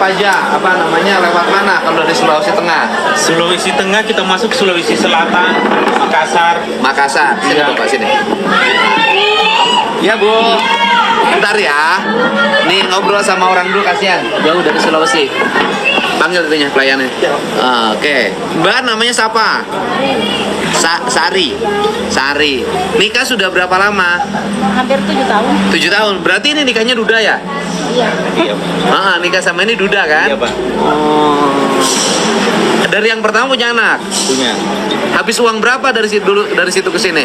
apa aja? Apa namanya? Lewat mana kalau dari Sulawesi Tengah? Sulawesi Tengah kita masuk Sulawesi Selatan, Makassar. Makassar. Sini Iya. tuh Pak, sini. Ya Bu. Bentar ya. Nih ngobrol sama orang dulu, kasihan. Jauh dari Sulawesi. Panggil katanya pelayannya. Oke. Mbak namanya siapa? Sari. Sari. Nikah sudah berapa lama? Hampir 7 tahun. 7 tahun. Berarti ini nikahnya duda ya? Iya. Iya, Pak. Nikah sama ini duda kan? Iya, Pak. Dari yang pertama punya anak. Punya. Habis uang berapa dari situ dulu, dari situ ke sini?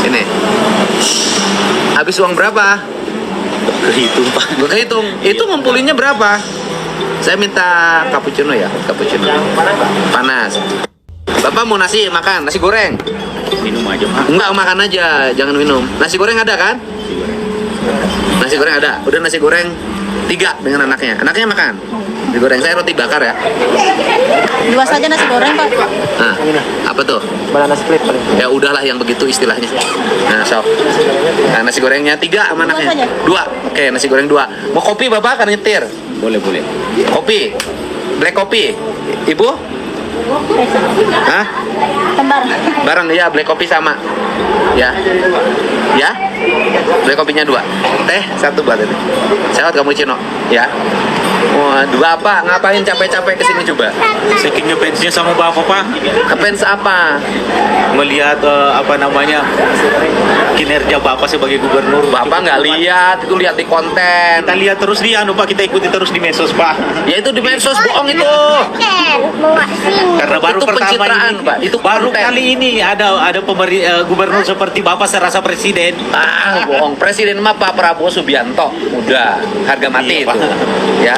Sini. Habis uang berapa? Kehitung, Pak. Gue kehitung. Itu ngumpulinnya berapa? Saya minta cappuccino ya, cappuccino. Panas. Bapak mau nasi makan, nasi goreng? Minum aja, Pak. Enggak, makan aja, jangan minum. Nasi goreng ada kan? Nasi goreng ada. Udah nasi goreng 3 dengan anaknya. Anaknya makan. Nasi goreng saya roti bakar ya. 2 saja nasi goreng, Pak. Nah, apa tuh? Banana split paling. Ya udahlah yang begitu istilahnya. Nah, sok. Nah, nasi gorengnya 3 sama Dua anaknya. saja? 2. Oke, nasi goreng 2. Mau kopi Bapak kan nyetir? Boleh, boleh. Kopi. Black kopi. Ibu? Hah? Tembar. Bareng ya, black kopi sama. Ya. Ya? Black kopinya 2. Teh 1 buat ini. Sehat kamu Cino, ya. Wah, 2 apa? Ngapain capek-capek kesini coba? Saking ngefansnya sama Bapak, Pak. Ngefans apa? Melihat apa namanya kinerja Bapak sebagai gubernur. Bapak nggak lihat, itu lihat di konten. Kita lihat terus di Pak, kita ikuti terus di medsos, Pak. Ya itu di medsos bohong itu. Karena baru Itu pertama pencitraan, ini, Pak. Itu baru konten. kali ini ada gubernur seperti Bapak serasa presiden. Bohong. Presiden mah Pak Prabowo Subianto. Udah, harga mati Iya, Pak. itu. Ya.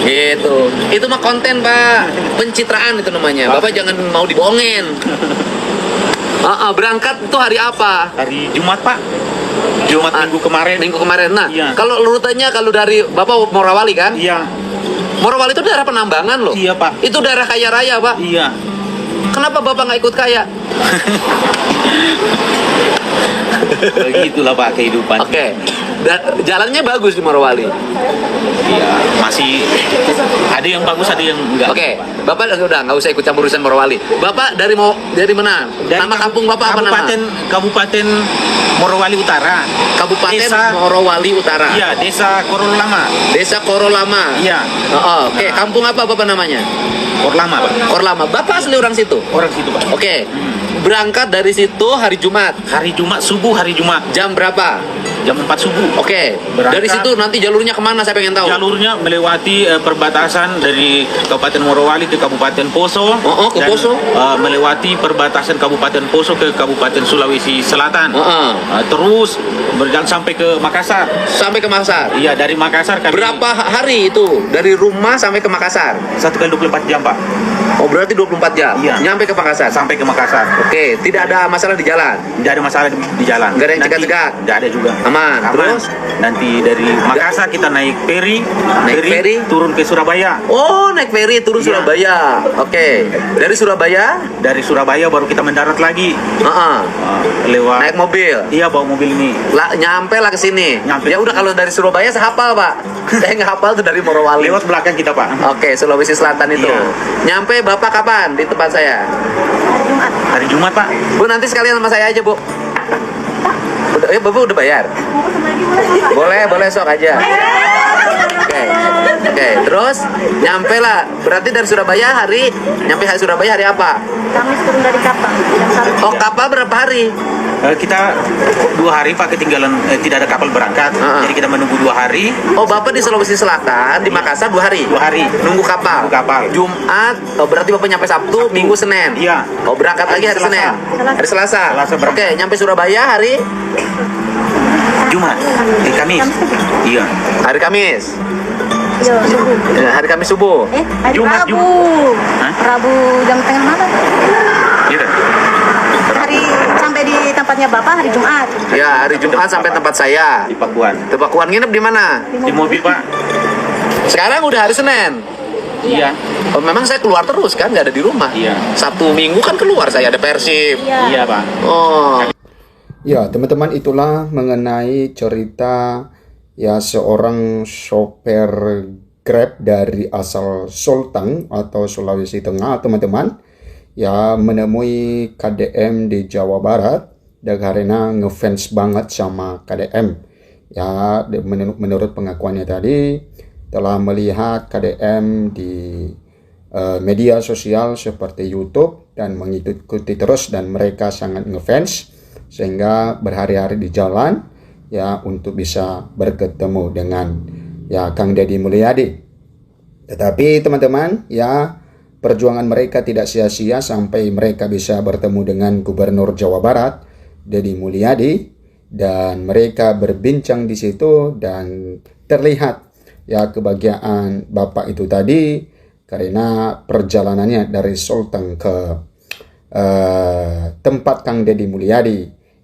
Gitu. Itu mah konten, Pak. Pencitraan itu namanya. Bapak jangan mau dibohongin. Berangkat itu hari apa? Hari Jumat, Pak. Jumat minggu kemarin. Minggu kemarin. Nah, Iya. kalau rutenya kalau dari Bapak Morawali kan? Iya. Morawali itu daerah penambangan loh. Iya, Pak. Itu daerah kaya raya, Pak. Iya. Kenapa Bapak nggak ikut kaya? Begitulah, Pak, kehidupan. Oke. Jalannya bagus di Morowali. Iya, masih ada yang bagus, ada yang enggak. Oke, Bapak udah nggak usah ikut campur urusan Morowali. Bapak dari mana? Dari Nama kampung Bapak apa nama? Kabupaten Morowali Utara. Kabupaten Desa- Morowali Utara. Iya, Desa Korolama. Desa Korolama. Iya. Oke, kampung apa Bapak namanya? Korlama, Pak. Korlama. Bapak asli orang situ. Orang situ, Pak. Oke. Berangkat dari situ hari Jumat. Hari Jumat subuh, hari Jumat Jam berapa? jam 4 subuh. Oke. Berangkat. Dari situ nanti jalurnya kemana? Saya pengen tahu. Jalurnya melewati perbatasan dari Kabupaten Morowali ke Kabupaten Poso. Ke dan, Poso. melewati perbatasan Kabupaten Poso ke Kabupaten Sulawesi Selatan. Terus berjalan sampai ke Makassar. Sampai ke Makassar. Iya, dari Makassar kami Berapa hari itu dari rumah sampai ke Makassar? 1 kali 24 jam, Pak. Oh, berarti 24 jam. Iya. Nyampe ke Makassar. Sampai ke Makassar. Oke, tidak ada masalah di jalan. Tidak ada masalah di jalan. Nggak ada yang Nanti- cegat-cegat? Nggak ada juga. Aman. Terus? Nanti dari Makassar kita naik feri, Naik feri? turun ke Surabaya. Oh, naik feri turun Iya. Surabaya. Oke. Dari Surabaya? Dari Surabaya baru kita mendarat lagi. Lewat. Naik mobil. Iya, bawa mobil ini. Nyampe lah ke sini. Nyampe. Ya udah, kalau dari Surabaya saya hafal, Pak. Saya nggak hafal tuh dari Morowali. Lewat belakang kita, Pak. Oke, Sulawesi Selatan itu. Iya. Nyampe Bapak kapan di tempat saya? Hari Jumat, Pak. Bu, nanti sekalian sama saya aja, Bu. Bapak udah bayar? Boleh sok aja. Oke, terus nyampe lah. Berarti dari Surabaya nyampe Surabaya hari apa? Kamis turun dari kapal. Jam 1. Oh, kapal berapa hari? Kita 2 hari, Pak, ketinggalan tidak ada kapal berangkat. Jadi kita menunggu 2 hari. Oh, Bapak di Sulawesi Selatan, di Makassar 2 hari? 2 hari. Nunggu kapal? Nunggu kapal. Jumat, berarti Bapak nyampe Sabtu, Minggu, Senin? Iya. Oh, berangkat lagi hari Selasa. Senin? Hari Selasa? Selasa berangkat. Oke, nyampe Surabaya hari? Jumat. Kamis. Iya. Hari Kamis? Iya, subuh. Hari Kamis subuh? Hari Jumat, Rabu. Hah? Rabu jam tengah malam. Iya. Hari sampai di tempatnya Bapak hari Jumat. Ya, hari Jumat sampai tempat saya. Di Pakuan. Di Pakuan nginep di mana? Di mobil, Pak. Sekarang udah hari Senin. Iya. Oh, memang saya keluar terus kan, nggak ada di rumah. Iya. Sabtu Minggu kan keluar, saya ada Persib. Iya, Pak. Oh. Ya, teman-teman, itulah mengenai cerita ya seorang sopir Grab dari asal Sulteng atau Sulawesi Tengah, teman-teman, ya menemui KDM di Jawa Barat dan karena ngefans banget sama KDM. Ya, menurut pengakuannya tadi telah melihat KDM di media sosial seperti YouTube dan mengikuti terus, dan mereka sangat ngefans sehingga berhari-hari di jalan ya untuk bisa bertemu dengan ya Kang Deddy Mulyadi. Tetapi teman-teman, ya perjuangan mereka tidak sia-sia sampai mereka bisa bertemu dengan Gubernur Jawa Barat Deddy Mulyadi, dan mereka berbincang di situ dan terlihat ya kebahagiaan Bapak itu tadi karena perjalanannya dari Sulteng ke tempat Kang Deddy Mulyadi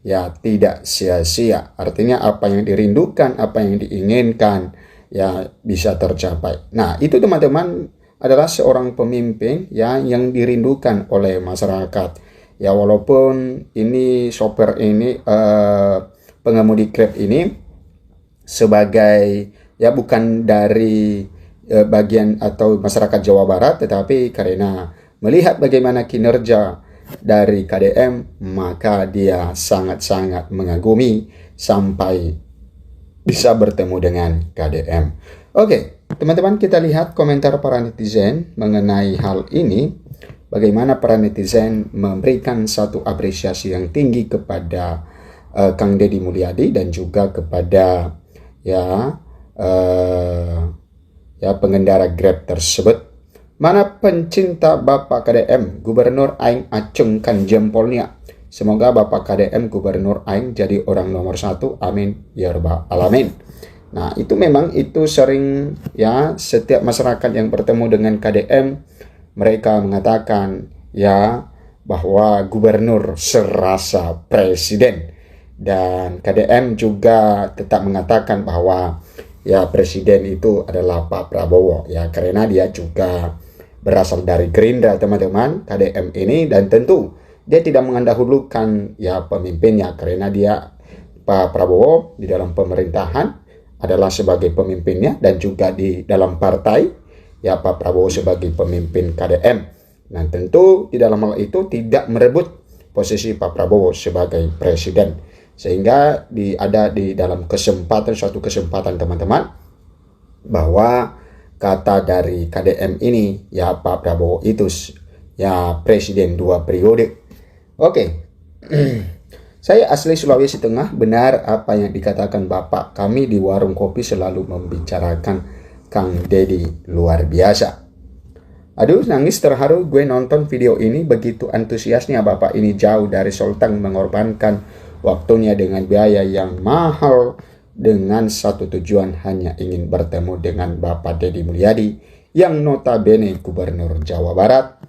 ya tidak sia-sia. Artinya apa yang dirindukan, apa yang diinginkan ya bisa tercapai. Nah, itu teman-teman adalah seorang pemimpin ya yang dirindukan oleh masyarakat. Ya walaupun ini sopir ini pengemudi Grab ini sebagai ya bukan dari bagian atau masyarakat Jawa Barat, tetapi karena melihat bagaimana kinerja dari KDM maka dia sangat-sangat mengagumi sampai bisa bertemu dengan KDM. Oke, teman-teman, kita lihat komentar para netizen mengenai hal ini. Bagaimana para netizen memberikan satu apresiasi yang tinggi kepada Kang Deddy Mulyadi dan juga kepada ya pengendara Grab tersebut. Mana pencinta Bapak KDM, Gubernur Aing acungkan jempolnya. Semoga Bapak KDM Gubernur Aing jadi orang nomor 1. Amin ya rabbal alamin. Nah, itu memang itu sering ya setiap masyarakat yang bertemu dengan KDM mereka mengatakan ya bahwa gubernur serasa presiden, dan KDM juga tetap mengatakan bahwa ya presiden itu adalah Pak Prabowo ya karena dia juga berasal dari Gerindra, teman-teman, KDM ini, dan tentu dia tidak mendahulukan ya pemimpinnya karena dia Pak Prabowo di dalam pemerintahan adalah sebagai pemimpinnya dan juga di dalam partai ya Pak Prabowo sebagai pemimpin KDM. Nah, tentu di dalam hal itu tidak merebut posisi Pak Prabowo sebagai presiden. Sehingga ada di dalam suatu kesempatan teman-teman bahwa kata dari KDM ini ya Pak Prabowo itu ya presiden 2 periode. Oke. Saya asli Sulawesi Tengah, benar apa yang dikatakan Bapak. Kami di warung kopi selalu membicarakan Kang Deddy luar biasa. Aduh, nangis terharu gue nonton video ini, begitu antusiasnya Bapak ini jauh dari Sulteng mengorbankan waktunya dengan biaya yang mahal dengan satu tujuan, hanya ingin bertemu dengan Bapak Deddy Mulyadi yang notabene Gubernur Jawa Barat.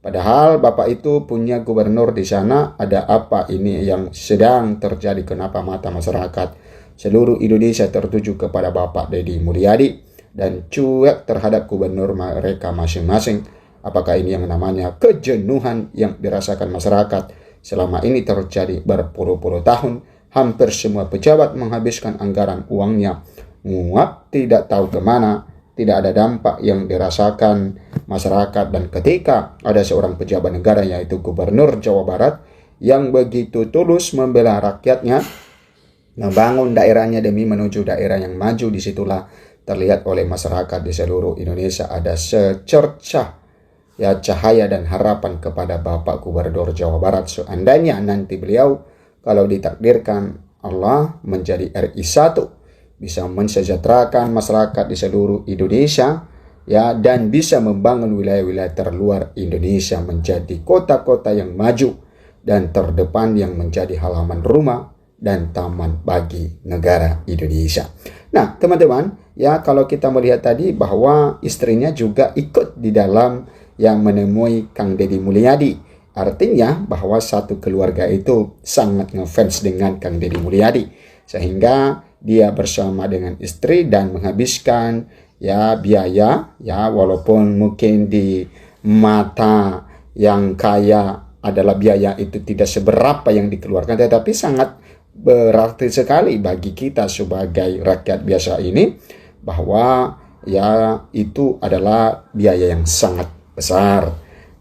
Padahal Bapak itu punya gubernur di sana. Ada apa ini yang sedang terjadi? Kenapa mata masyarakat seluruh Indonesia tertuju kepada Bapak Deddy Mulyadi dan cuek terhadap gubernur mereka masing-masing? Apakah ini yang namanya kejenuhan yang dirasakan masyarakat? Selama ini terjadi berpuluh-puluh tahun, hampir semua pejabat menghabiskan anggaran uangnya nguap tidak tahu kemana, tidak ada dampak yang dirasakan masyarakat. Dan ketika ada seorang pejabat negara yaitu Gubernur Jawa Barat yang begitu tulus membela rakyatnya, membangun daerahnya demi menuju daerah yang maju, disitulah terlihat oleh masyarakat di seluruh Indonesia ada secercah ya cahaya dan harapan kepada Bapak Gubernur Jawa Barat. Seandainya nanti beliau kalau ditakdirkan Allah menjadi RI 1, bisa mensejahterakan masyarakat di seluruh Indonesia ya, dan bisa membangun wilayah-wilayah terluar Indonesia menjadi kota-kota yang maju dan terdepan yang menjadi halaman rumah dan taman bagi negara Indonesia. Nah, teman-teman, ya kalau kita melihat tadi bahwa istrinya juga ikut di dalam yang menemui Kang Deddy Mulyadi. Artinya bahwa satu keluarga itu sangat ngefans dengan Kang Deddy Mulyadi, sehingga dia bersama dengan istri dan menghabiskan ya biaya ya, walaupun mungkin di mata yang kaya adalah biaya itu tidak seberapa yang dikeluarkan, tetapi sangat berarti sekali bagi kita sebagai rakyat biasa ini, bahwa ya itu adalah biaya yang sangat besar.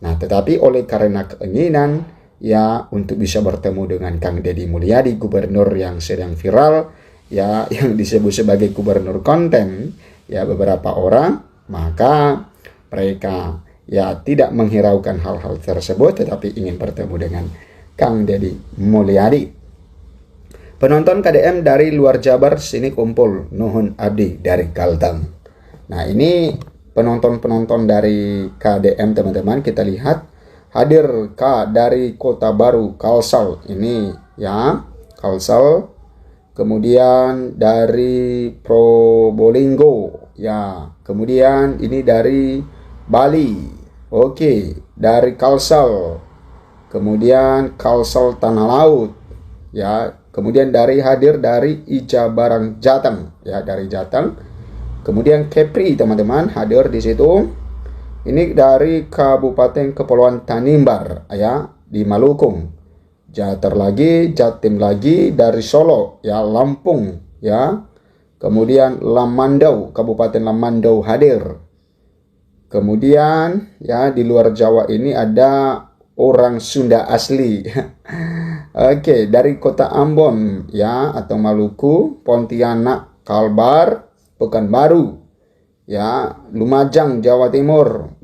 Nah, tetapi oleh karena keinginan ya untuk bisa bertemu dengan Kang Deddy Mulyadi, gubernur yang sedang viral, ya yang disebut sebagai gubernur konten, ya beberapa orang, maka mereka ya tidak menghiraukan hal-hal tersebut, tetapi ingin bertemu dengan Kang Deddy Mulyadi. Penonton KDM dari luar Jabar sini kumpul, nuhun abdi dari Kalteng. Nah, ini penonton-penonton dari KDM teman-teman, kita lihat hadir dari Kota Baru, Kalsel ini ya, Kalsel. Kemudian dari Probolinggo ya, kemudian ini dari Bali, oke, dari Kalsel, kemudian Kalsel Tanah Laut ya, kemudian hadir dari Ija Barang Jateng ya, dari Jateng. Kemudian Kepri teman-teman hadir di situ. Ini dari Kabupaten Kepulauan Tanimbar ya, di Maluku. Jatim lagi dari Solo ya, Lampung ya. Kemudian Lamandau, Kabupaten Lamandau hadir. Kemudian ya di luar Jawa ini ada orang Sunda asli. Oke, dari Kota Ambon ya atau Maluku, Pontianak, Kalbar, Pekanbaru ya, Lumajang Jawa Timur,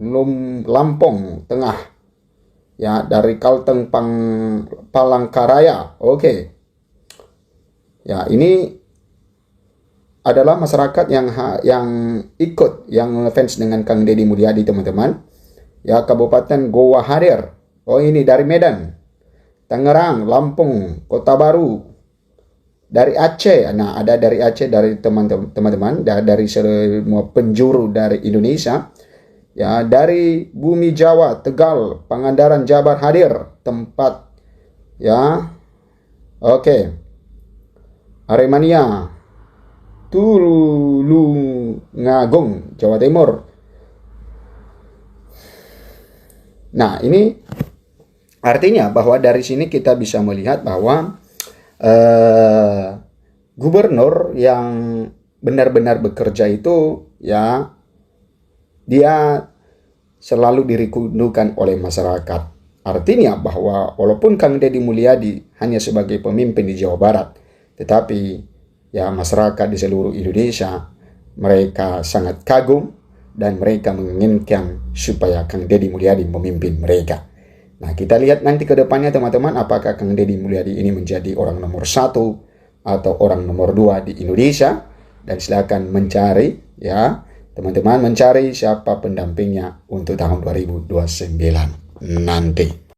Lampung Tengah ya, dari Kalteng Palangkaraya. Oke. Ya, ini adalah masyarakat yang ikut, yang fans dengan Kang Deddy Mulyadi teman-teman. Ya, Kabupaten Goa hadir. Oh, ini dari Medan, Tangerang, Lampung, Kota Baru. Dari Aceh, nah ada dari Aceh, dari teman-teman, dari semua penjuru dari Indonesia. Ya, dari Bumi Jawa, Tegal, Pangandaran, Jabar hadir tempat ya. Oke. Aremania, Tulungagung, Jawa Timur. Nah, ini artinya bahwa dari sini kita bisa melihat bahwa gubernur yang benar-benar bekerja itu ya, dia selalu dirindukan oleh masyarakat. Artinya bahwa walaupun Kang Deddy Mulyadi hanya sebagai pemimpin di Jawa Barat, tetapi ya masyarakat di seluruh Indonesia mereka sangat kagum dan mereka menginginkan supaya Kang Deddy Mulyadi memimpin mereka. Nah, kita lihat nanti ke depannya teman-teman, apakah Kang Deddy Mulyadi ini menjadi orang nomor 1 atau orang nomor 2 di Indonesia. Dan silakan mencari ya, teman-teman mencari siapa pendampingnya untuk tahun 2029 nanti.